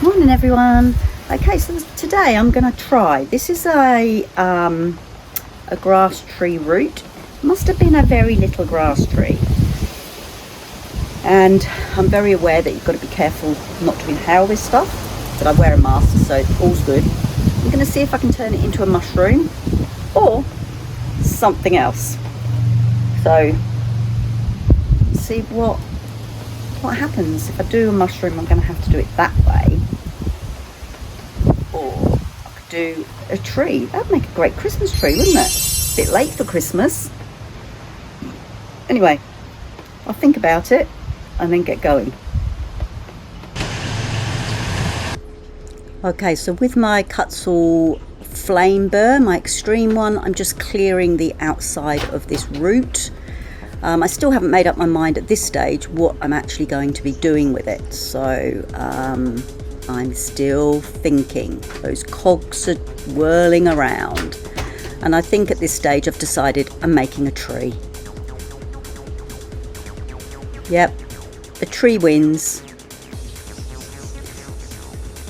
Morning everyone. Okay, so today I'm going to try, this is a grass tree root. Must have been a very little grass tree, and I'm very aware that you've got to be careful not to inhale this stuff, but I wear a mask so all's good. I'm going to see if I can turn it into a mushroom or something else. So see what happens. If I do a mushroom, I'm going to have to do it that way, or I could do a tree. That'd make a great Christmas tree, wouldn't it? A bit late for Christmas. Anyway, I'll think about it and then get going. Okay, so with my Cavoodle flame burr, my extreme one, I'm just clearing the outside of this root. I still haven't made up my mind at this stage what I'm actually going to be doing with it, so I'm still thinking. Those cogs are whirling around, and I think at this stage I've decided I'm making a tree. Yep, a tree wins.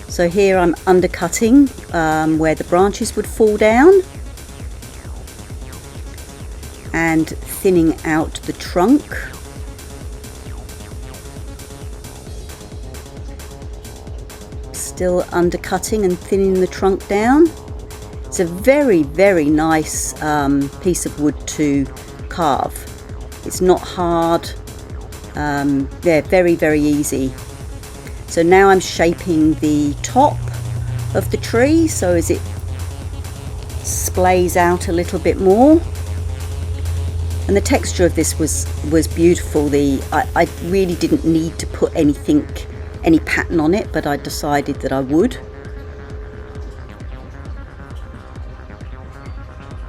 So here I'm undercutting where the branches would fall down and thinning out the trunk. Still undercutting and thinning the trunk down. It's a very, very nice piece of wood to carve. It's not hard. They're very, very easy. So now I'm shaping the top of the tree so as it splays out a little bit more. And the texture of this was beautiful. I really didn't need to put any pattern on it, but I decided that I would.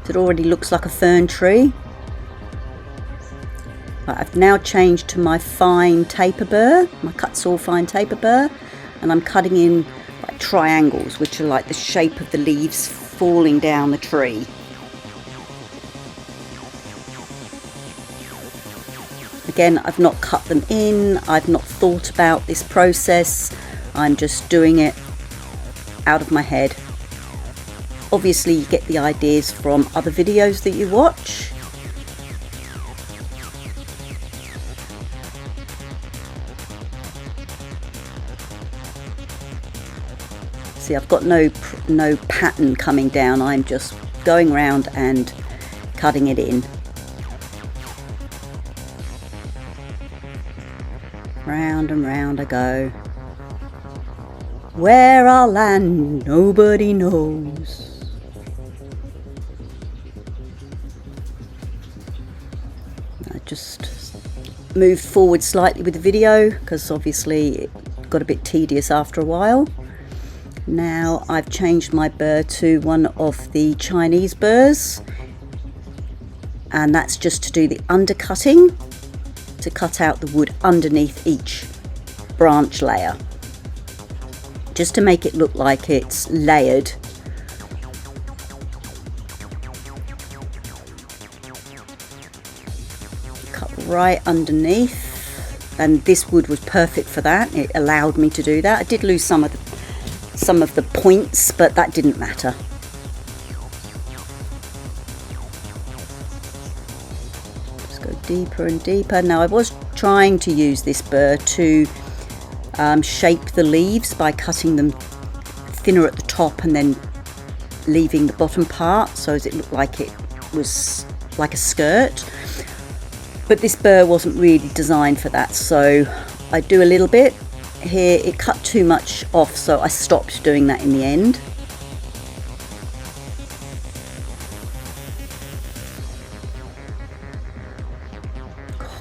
It already looks like a fern tree. I've now changed to my fine taper burr, my Cavoodle fine taper burr, and I'm cutting in like triangles, which are like the shape of the leaves falling down the tree. Again, I've not cut them in, I've not thought about this process, I'm just doing it out of my head. Obviously you get the ideas from other videos that you watch. See, I've got no pattern coming down, I'm just going around and cutting it in. Round and round I go. Where I'll land, nobody knows. I just moved forward slightly with the video because obviously it got a bit tedious after a while. Now I've changed my burr to one of the Chinese burrs, and that's just to do the undercutting, to cut out the wood underneath each branch layer, just to make it look like it's layered. Cut right underneath, and this wood was perfect for that. It allowed me to do that. I did lose some of the points, but that didn't matter. Deeper and deeper. Now I was trying to use this burr to shape the leaves by cutting them thinner at the top and then leaving the bottom part so as it looked like it was like a skirt, but this burr wasn't really designed for that, so I do a little bit here. It cut too much off, so I stopped doing that in the end.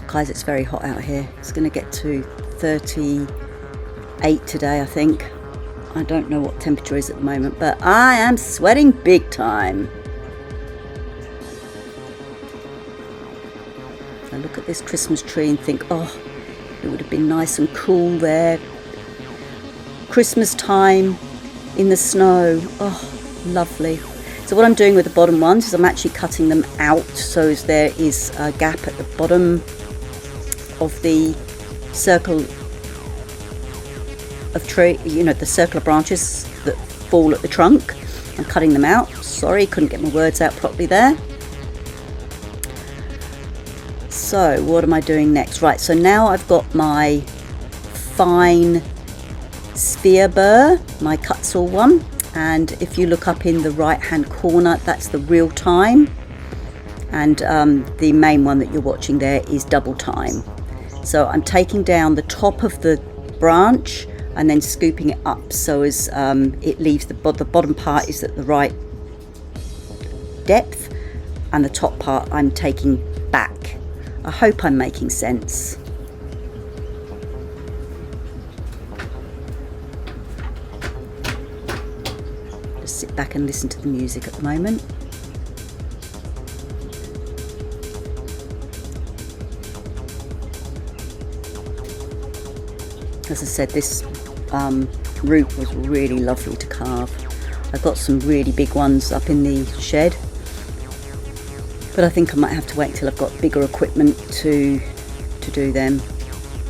Guys, it's very hot out here. It's going to get to 38 today, I think. I don't know what temperature is at the moment, but I am sweating big time. I look at this Christmas tree and think, oh, it would have been nice and cool there. Christmas time in the snow. Oh, lovely. So what I'm doing with the bottom ones is I'm actually cutting them out so as there is a gap at the bottom of the circle of tree, you know, the circle of branches that fall at the trunk. I'm cutting them out. Sorry, couldn't get my words out properly there. So what am I doing next? Right, so now I've got my fine sphere burr, my cut saw one, and if you look up in the right hand corner, that's the real time, and the main one that you're watching there is double time. So I'm taking down the top of the branch and then scooping it up so as it leaves the bottom part is at the right depth, and the top part I'm taking back. I hope I'm making sense. Just sit back and listen to the music at the moment. As I said, this root was really lovely to carve. I've got some really big ones up in the shed, but I think I might have to wait till I've got bigger equipment to do them.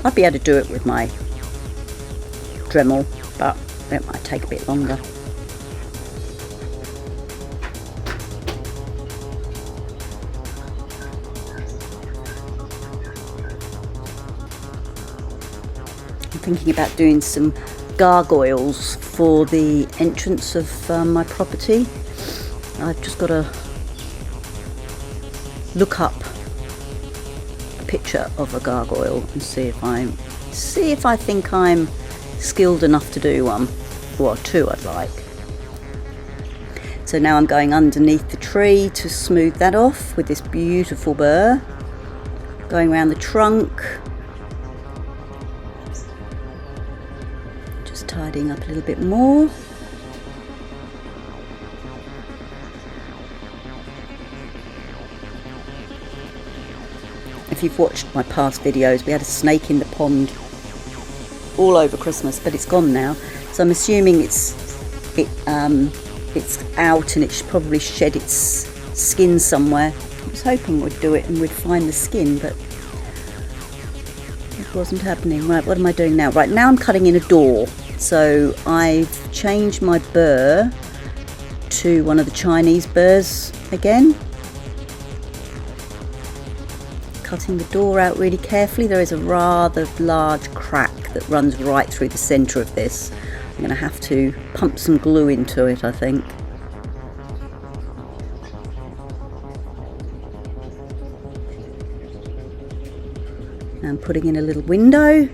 I'd be able to do it with my Dremel, but it might take a bit longer. Thinking about doing some gargoyles for the entrance of my property. I've just got to look up a picture of a gargoyle and see if I think I'm skilled enough to do one, or two I'd like. So now I'm going underneath the tree to smooth that off with this beautiful burr, going around the trunk, tidying up a little bit more. If you've watched my past videos, we had a snake in the pond all over Christmas, but it's gone now. So I'm assuming it's out and it's probably shed its skin somewhere. I was hoping we'd do it and we'd find the skin, but it wasn't happening. Right, what am I doing now? Right, now I'm cutting in a door. So I've changed my burr to one of the Chinese burrs again. Cutting the door out really carefully. There is a rather large crack that runs right through the centre of this. I'm going to have to pump some glue into it, I think. I'm putting in a little window.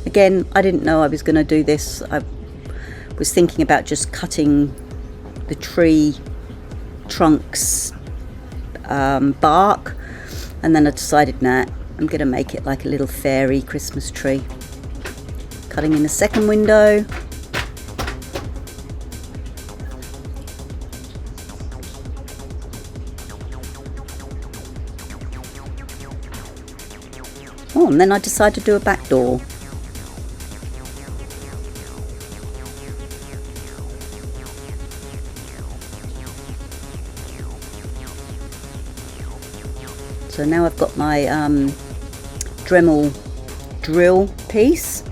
Again, I didn't know I was going to do this. I was thinking about just cutting the tree trunks bark, and then I decided, nah, I'm going to make it like a little fairy Christmas tree. Cutting in a second window. Oh, and then I decided to do a back door. So now I've got my Dremel drill piece,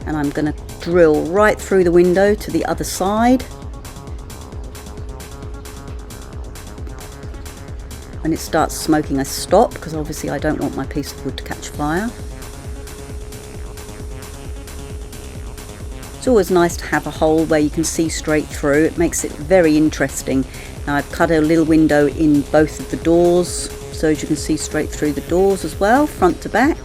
and I'm going to drill right through the window to the other side. When it starts smoking, I stop, because obviously I don't want my piece of wood to catch fire. It's always nice to have a hole where you can see straight through. It makes it very interesting. Now I've cut a little window in both of the doors, so as you can see straight through the doors as well, front to back.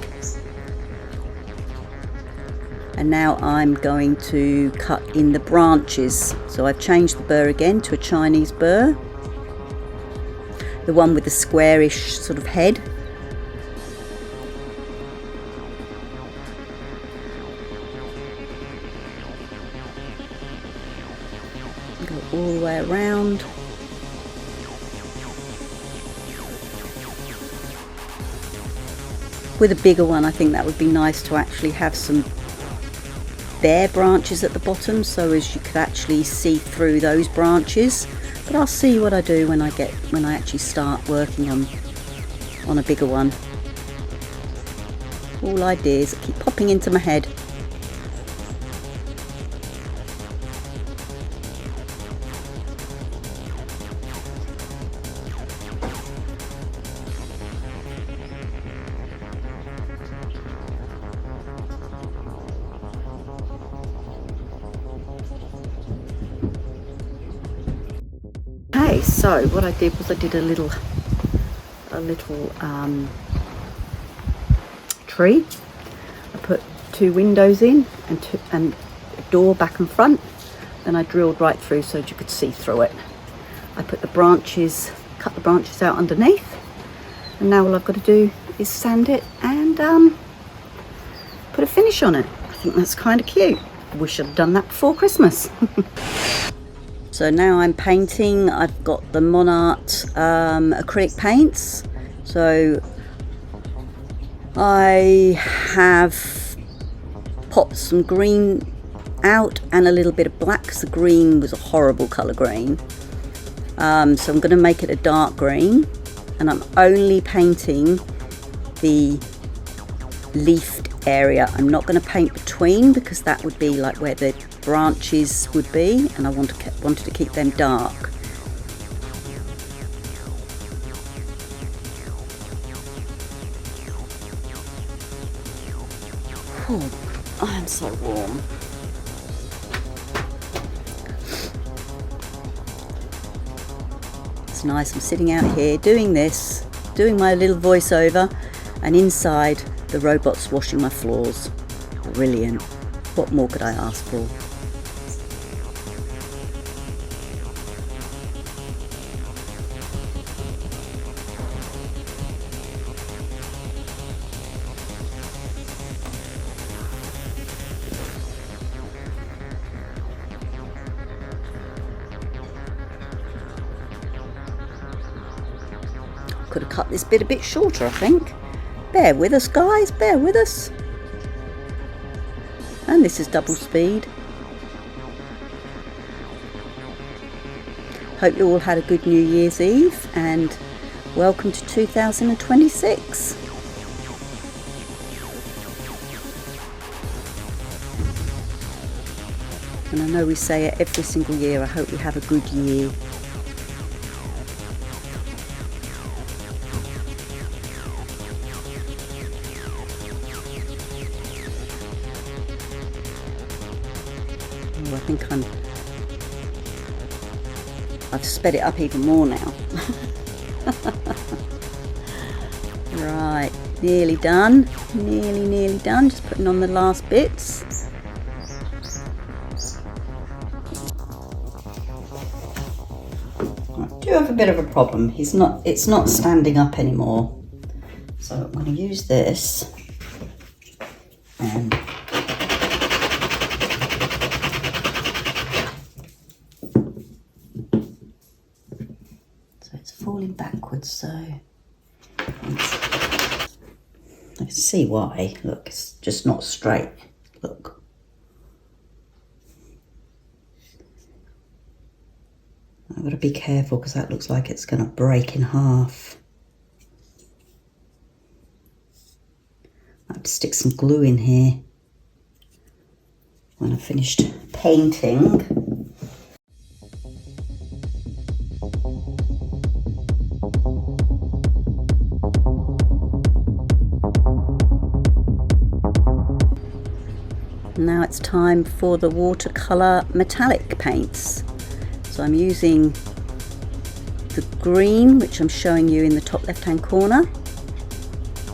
And now I'm going to cut in the branches. So I've changed the burr again to a Chinese burr, the one with the squarish sort of head. Go all the way around. With a bigger one, I think that would be nice to actually have some bare branches at the bottom, so as you could actually see through those branches. But I'll see what I do when I actually start working on a bigger one. all ideas that keep popping into my head. Okay, so what I did was I did a little tree. I put 2 windows in and a door back and front. Then I drilled right through so that you could see through it. I put the branches, cut the branches out underneath, and now all I've got to do is sand it and put a finish on it. I think that's kind of cute. Wish I'd done that before Christmas. So now I'm painting. I've got the Monart acrylic paints. So I have popped some green out and a little bit of black because the green was a horrible colour green. So I'm going to make it a dark green, and I'm only painting the leafed area. I'm not going to paint between because that would be like where the branches would be, and I wanted to keep them dark. Oh, I am so warm. It's nice. I'm sitting out here doing this, doing my little voiceover, and inside the robot's washing my floors. Brilliant. What more could I ask for? Could have cut this bit a bit shorter, I think. Bear with us, guys, bear with us. And this is double speed. Hope you all had a good New Year's Eve, and welcome to 2026. And I know we say it every single year, I hope we have a good year. I think I've sped it up even more now. Right, nearly done, nearly done, just putting on the last bits. I do have a bit of a problem. It's not standing up anymore. So I'm going to use this and falling backwards, so I can see why. Look, it's just not straight. Look. I've got to be careful because that looks like it's going to break in half. I have to stick some glue in here when I've finished painting. Now it's time for the watercolour metallic paints. So I'm using the green, which I'm showing you in the top left hand corner,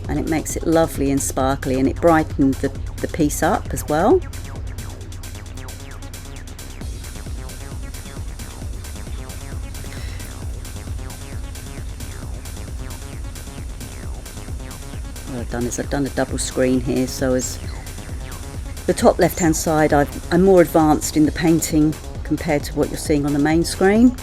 and it makes it lovely and sparkly, and it brightens the piece up as well. What I've done is I've done a double screen here, so as the top left hand side I'm more advanced in the painting compared to what you're seeing on the main screen.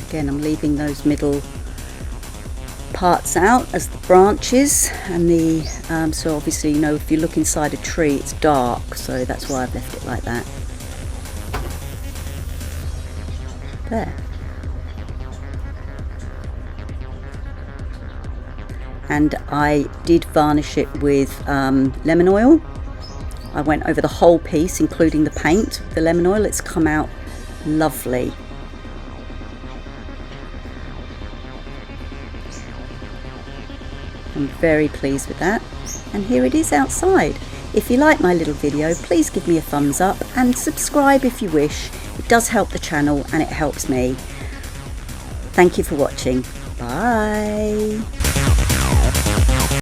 Again, I'm leaving those middle parts out as the branches and the so obviously, you know, if you look inside a tree it's dark, so that's why I've left it like that. There. And I did varnish it with lemon oil. I went over the whole piece, including the paint, the lemon oil. It's come out lovely. I'm very pleased with that. And here it is outside. If you like my little video, please give me a thumbs up and subscribe if you wish. It does help the channel and it helps me. Thank you for watching. Bye.